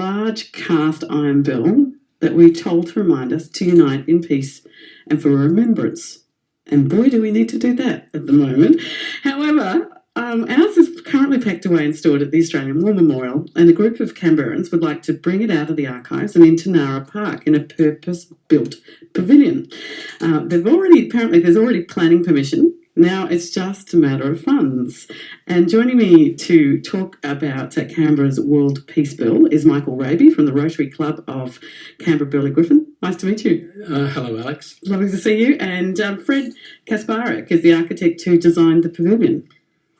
large cast iron bell that we toll to remind us to unite in peace and for remembrance. And boy, do we need to do that at the moment. However, ours is currently packed away and stored at the Australian War Memorial, and a group of Canberrans would like to bring it out of the archives and into Nara Park in a purpose-built pavilion. Apparently there's already planning permission. Now it's just a matter of funds. And joining me to talk about Canberra's World Peace Bell is Michael Rabey from the Rotary Club of Canberra Burley Griffin. Nice to meet you. Hello, Alex. Lovely to see you. And Fred Kasparek is the architect who designed the pavilion.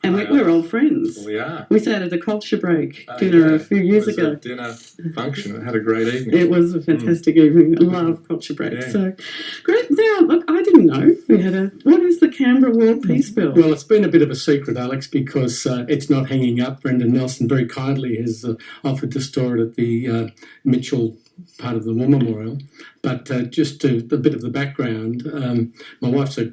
And we're old friends. We are. We sat at a culture break dinner a few years ago. A dinner function. I had a great evening. It was a fantastic evening. I love culture breaks. Yeah. So great. Now, look, I didn't know we had what is the Canberra World Peace Bell? Well, it's been a bit of a secret, Alex, because it's not hanging up. Brendan Nelson very kindly has offered to store it at the Mitchell part of the War Memorial. But just to a bit of the background, my wife's a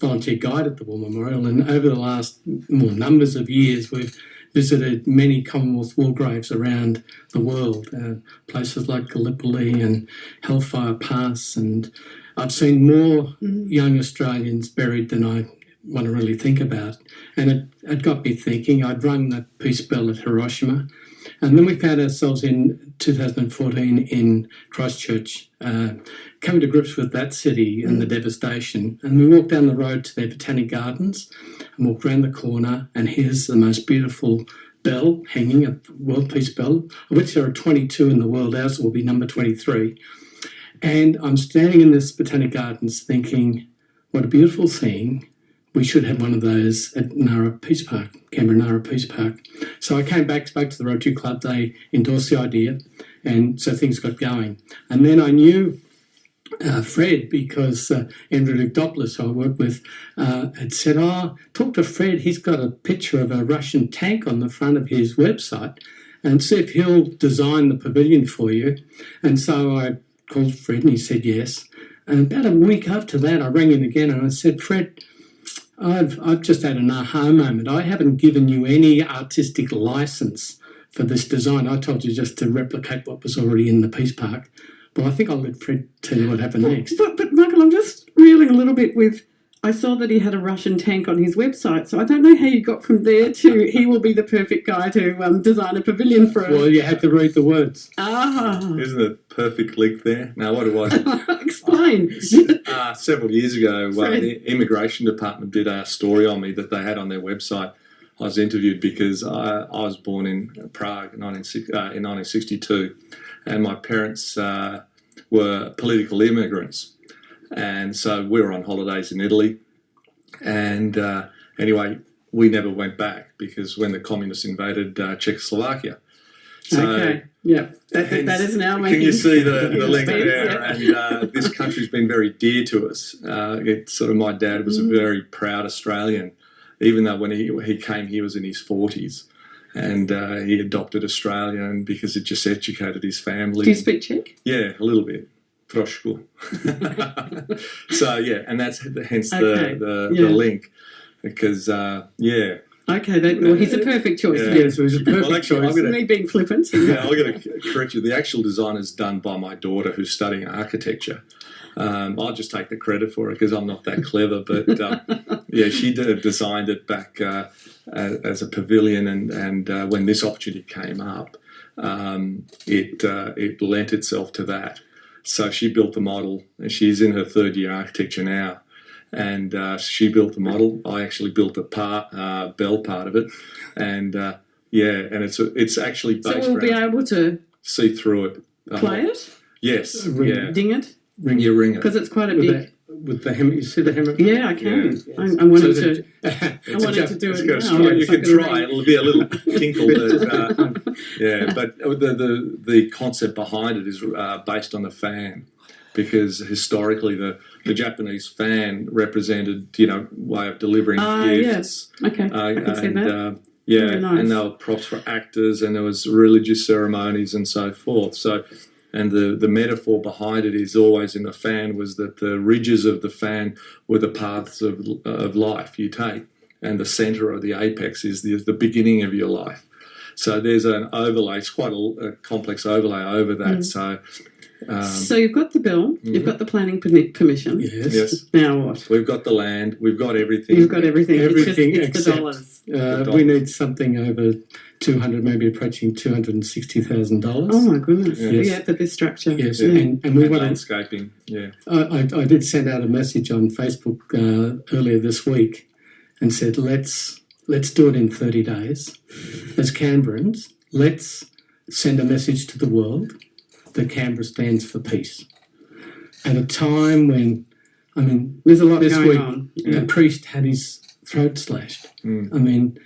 volunteer guide at the War Memorial, and over the last numbers of years, we've visited many Commonwealth war graves around the world, places like Gallipoli and Hellfire Pass, and I've seen more young Australians buried than I want to really think about. And it got me thinking. I'd rung the Peace Bell at Hiroshima, and then we found ourselves in 2014 in Christchurch, coming to grips with that city and the devastation. And we walked down the road to their botanic gardens and walked round the corner, and here's the most beautiful bell hanging, a World Peace Bell, of which there are 22 in the world. Ours will be number 23. And I'm standing in this botanic gardens thinking, what a beautiful scene. We should have one of those at Nara Peace Park, Canberra Nara Peace Park. So I came back, spoke to the Rotary Club. They endorsed the idea, and so things got going. And then I knew Fred, because Andrew Lugdopoulos, who I work with, had said, talk to Fred. He's got a picture of a Russian tank on the front of his website, and see if he'll design the pavilion for you. And so I called Fred, and he said yes. And about a week after that, I rang him again, and I said, Fred, I've just had an aha moment. I haven't given you any artistic license for this design. I told you just to replicate what was already in the Peace Park. Well, I think I'll let Fred tell you what happened next. But Michael, I'm just reeling a little bit with, I saw that he had a Russian tank on his website, so I don't know how you got from there to he will be the perfect guy to design a pavilion for us. Well, you had to read the words. Isn't it a perfect link there? Now, what it was? Explain. Several years ago, the Immigration Department did a story on me that they had on their website. I was interviewed because I was born in Prague in 1962, and my parents were political immigrants. And so we were on holidays in Italy. And anyway, we never went back because when the communists invaded Czechoslovakia. So, okay, yeah, that is now making... Can you see the link space, there? yeah. And this country's been very dear to us. My dad was a very proud Australian, even though when he came, he was in his 40s. And he adopted Australia, and because it just educated his family. Do you speak Czech? Yeah, a little bit. Trošku. So, yeah, and that's hence the link. Because, Okay, well, he's a perfect choice. Yeah, so he's a perfect choice. Me being flippant. Yeah, I've got to correct you. The actual design is done by my daughter, who's studying architecture. I'll just take the credit for it because I'm not that clever. But, she designed it back as a pavilion, and when this opportunity came up, it lent itself to that. So she built the model, and she's in her third year architecture now. And she built the model. I actually built the bell part of it, and and it's actually based. So we'll be able to see through it. Play it. Yes. Ding it. Ring it because it's quite a big. With the hammer, you see the hammer? Yeah, I can. Yeah. I wanted to. I wanted to do it now. You can try. It'll be a little tinkle. But the concept behind it is based on the fan. Because historically the Japanese fan represented, way of delivering gifts. Yeah. Okay, I can see that. Very nice. And they were props for actors, and there was religious ceremonies and so forth. So, and the metaphor behind it is always in the fan was that the ridges of the fan were the paths of life you take, and the centre of the apex is the beginning of your life. So there's an overlay. It's quite a complex overlay over that. So you've got the bill, you've got the planning permission. Yes. Now what? We've got the land. We've got everything. You've got everything. Everything it's except the dollars. We need something over 200, maybe approaching $260,000. Oh my goodness! Yes. Yeah, for this structure. Yes, Yeah. and we And want to. landscaping. Yeah. I did send out a message on Facebook earlier this week, and said let's do it in 30 days. As Canberrans, let's send a message to the world that Canberra stands for peace. At a time when, I mean, There's a lot this going week, on. a priest had his throat slashed. I mean,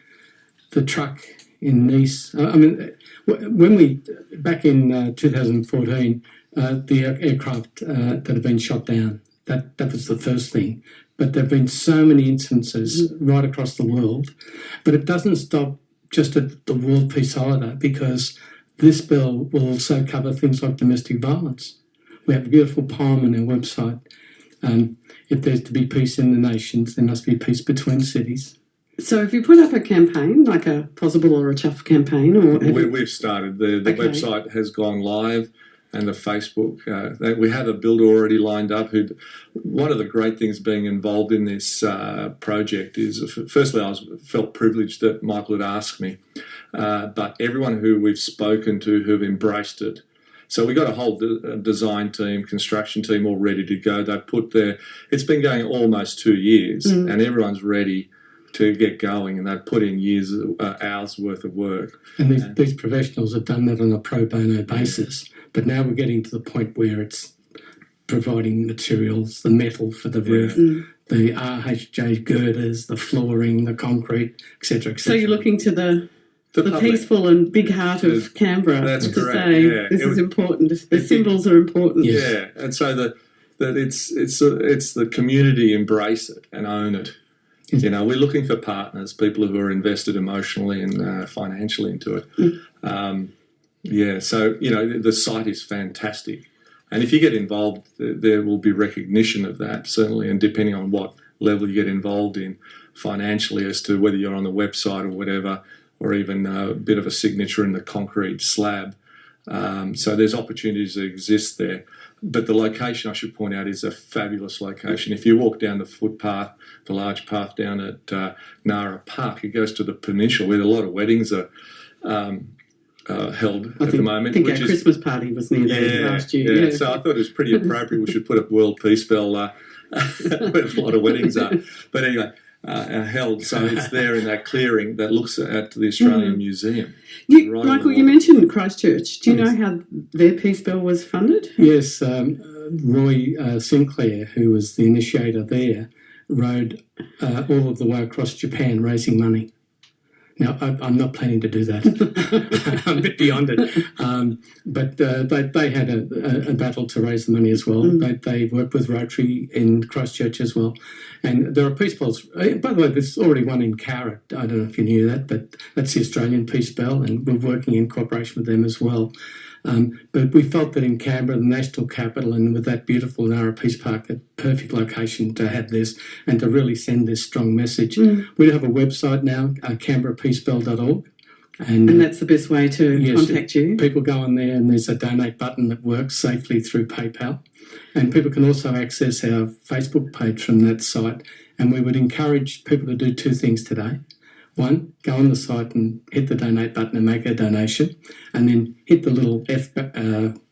the truck in Nice. I mean, when we back in 2014, the aircraft that had been shot down. That was the first thing. But there have been so many instances right across the world. But it doesn't stop just at the World Peace Holiday, because this bill will also cover things like domestic violence. We have a beautiful poem on our website. If there's to be peace in the nations, there must be peace between cities. So if you put up a campaign, like a possible or a tough campaign, or We've started. The website has gone live, and the Facebook. We have a builder already lined up. One of the great things being involved in this project is, firstly, I felt privileged that Michael had asked me, but everyone who we've spoken to who've embraced it. So we got a whole design team, construction team all ready to go. They've put it's been going almost 2 years, and everyone's ready to get going, and they've put in hours worth of work. And these professionals have done that on a pro bono basis. But now we're getting to the point where it's providing materials, the metal for the roof, the RHJ girders, the flooring, the concrete, etc., etc. So you're looking to the public. peaceful and big heart of Canberra That's to correct, say yeah. this is important. The symbols are important. Yeah, and so that it's the community embrace it and own it. You know, we're looking for partners, people who are invested emotionally and financially into it. So, you know, the site is fantastic. And if you get involved, there will be recognition of that, certainly, and depending on what level you get involved in financially as to whether you're on the website or whatever, or even a bit of a signature in the concrete slab. So there's opportunities that exist there. But the location, I should point out, is a fabulous location. If you walk down the footpath, the large path down at Nara Park, it goes to the peninsula where a lot of weddings are held at the moment. I think our Christmas party was near there last year. Yeah, so I thought it was pretty appropriate. We should put up World Peace Bell where a lot of weddings are. But anyway, held. So it's there in that clearing that looks at the Australian Museum. Michael, you mentioned Christchurch. Do you know how their Peace Bell was funded? Yes, Roy Sinclair, who was the initiator there, rode all of the way across Japan raising money. Now, I'm not planning to do that. I'm a bit beyond it. But they had a battle to raise the money as well. They worked with Rotary in Christchurch as well. And there are Peace Bells. By the way, there's already one in Cowra. I don't know if you knew that, but that's the Australian Peace Bell, and we're working in cooperation with them as well. But we felt that in Canberra, the national capital, and with that beautiful Nara Peace Park, a perfect location to have this and to really send this strong message. We have a website now, canberrapeacebell.org. And that's the best way to contact you. People go on there and there's a donate button that works safely through PayPal. And people can also access our Facebook page from that site. And we would encourage people to do two things today. One, go on the site and hit the donate button and make a donation, and then hit the little F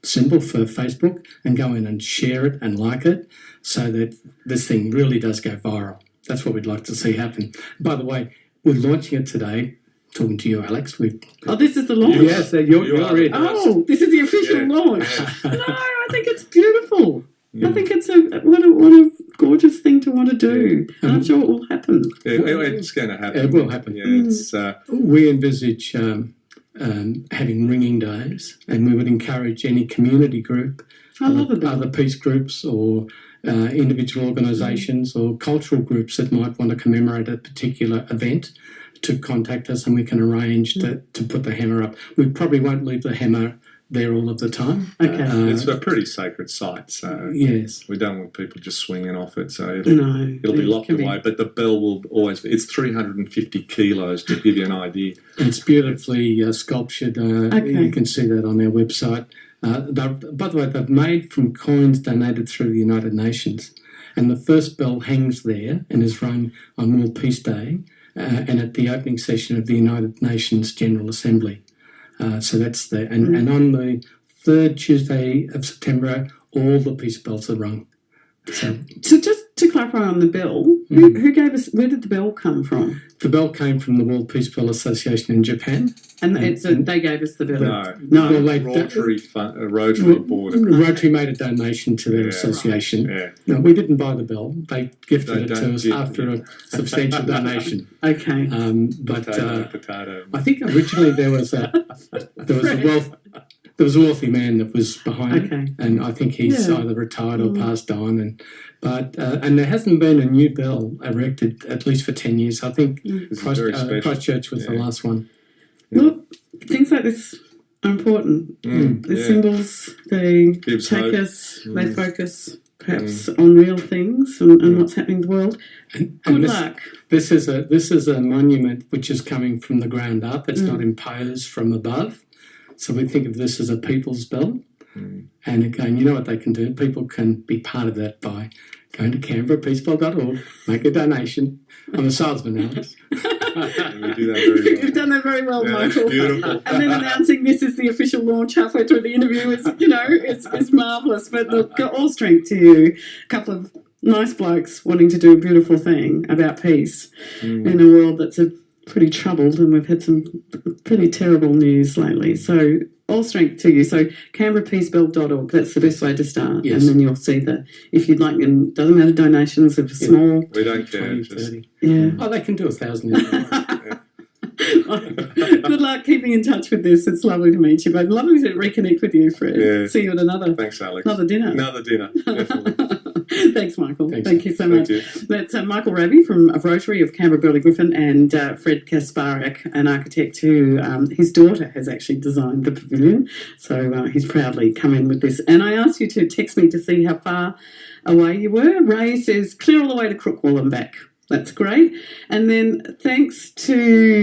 symbol for Facebook and go in and share it and like it so that this thing really does go viral. That's what we'd like to see happen. By the way, we're launching it today. Talking to you, Alex. This is the launch? Yes, you're in. Oh, this is the official launch. No, I think it's beautiful. I think it's what a gorgeous thing to want to do. And I'm sure it will happen. It's going to happen. It will happen. Yeah, we envisage having ringing days, and we would encourage any community group, other peace groups or individual organisations or cultural groups that might want to commemorate a particular event to contact us, and we can arrange to put the hammer up. We probably won't leave the hammer there all of the time. Okay. It's a pretty sacred site, so Yes. we don't want people just swinging off it. So No. it'll be locked can away, but the bell will always be. It's 350 kilos, to give you an idea. It's beautifully sculptured. You can see that on our website. By the way, they're made from coins donated through the United Nations. And the first bell hangs there and is rung on World Peace Day and at the opening session of the United Nations General Assembly. So that's the... And on the third Tuesday of September, all the peace bells are rung. So just to clarify on the bell, who gave us... Where did the bell come from? the bell came from the World Peace Bell Association in Japan. And they gave us the bell? No. Well, Rotary board. Rotary made a donation to their association. Yeah. No, we didn't buy the bell. They gifted it to us after a substantial donation. Okay. Potato. I think originally there was a wealthy man that was behind it, and I think he's either retired or passed on. And there hasn't been a new bell erected at least for 10 years. I think Christchurch was the last one. Well, things like this are important. The symbols, they take us, they focus perhaps on real things and what's happening in the world. Good luck. This is a monument which is coming from the ground up. It's not imposed from above. So we think of this as a people's bell. And again, you know what they can do? People can be part of that by going to CanberraPeaceBell.org, make a donation. I'm a salesman, Alex. You've done that very well, Michael. Beautiful. And then announcing this is the official launch halfway through the interview is, it's marvellous. But look, all strength to you. A couple of nice blokes wanting to do a beautiful thing about peace in a world that's pretty troubled, and we've had some pretty terrible news lately. So all strength to you. So CanberraPeaceBell.org, that's the best way to start. Yes. And then you'll see if you'd like, and doesn't matter donations of small. We don't care. 20, 30. Yeah. Oh, they can do 1,000. Good luck keeping in touch with this. It's lovely to meet you, but lovely to reconnect with you, Fred. Yeah. See you at Thanks, Alex. another dinner. Definitely. Thanks, Michael. Thanks. Thank you so much. That's Michael Rabey from Rotary of Canberra Burley Griffin, and Fred Kasparek, an architect who his daughter has actually designed the pavilion. So he's proudly come in with this. And I asked you to text me to see how far away you were. Ray says clear all the way to Crookwell and back. That's great. And then thanks to